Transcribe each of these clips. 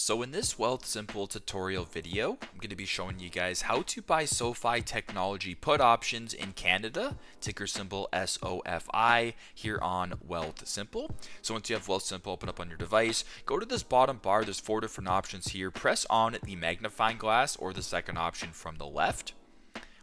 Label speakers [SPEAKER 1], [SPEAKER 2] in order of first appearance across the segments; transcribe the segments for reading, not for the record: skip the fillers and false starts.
[SPEAKER 1] So in this Wealthsimple tutorial video, I'm going to be showing you guys how to buy SoFi Technology put options in Canada, ticker symbol SOFI, here on Wealthsimple. So once you have Wealthsimple open up on your device, go to this bottom bar. There's 4 different options here. Press on the magnifying glass or the second option from the left.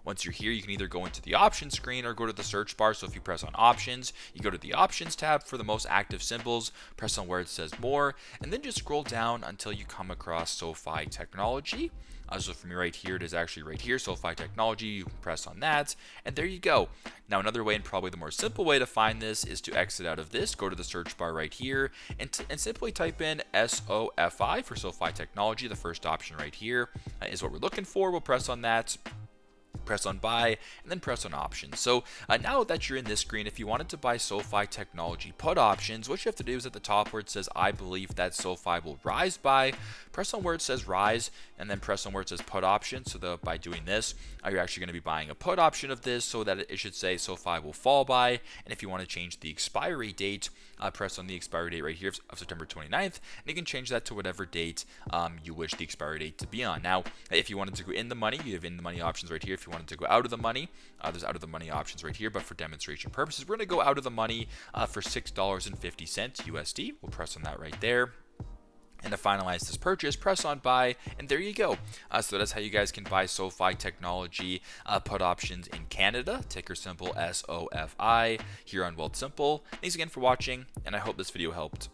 [SPEAKER 1] Once you're here, you can either go into the options screen or go to the search bar. So if you press on options, you go to the options tab for the most active symbols, press on where it says more, and then just scroll down until you come across SoFi Technology. So from right here, it is actually right here, SoFi Technology. You can press on that, and there you go. Now, another way, and probably the more simple way to find this, is to exit out of this, go to the search bar right here, and simply type in SOFI for SoFi Technology. The first option right here is what we're looking for. We'll press on that. Press on buy, and then press on options. So now that you're in this screen, if you wanted to buy SoFi Technology put options, what you have to do is at the top where it says I believe that SoFi will rise by, press on where it says rise, and then press on where it says put option. So by doing this, you're actually going to be buying a put option of this, so that it should say SoFi will fall by. And if you want to change the expiry date, press on the expiry date right here of September 29th, and you can change that to whatever date you wish the expiry date to be on. Now, if you wanted to go in the money, you have in the money options right here. If you wanted to go out of the money, there's out of the money options right here, but for demonstration purposes, we're going to go out of the money for $6.50 USD. We'll press on that right there. And to finalize this purchase, press on buy, and there you go. So that's how you guys can buy SoFi Technology put options in Canada, ticker symbol SOFI, here on Wealthsimple. Thanks again for watching, and I hope this video helped.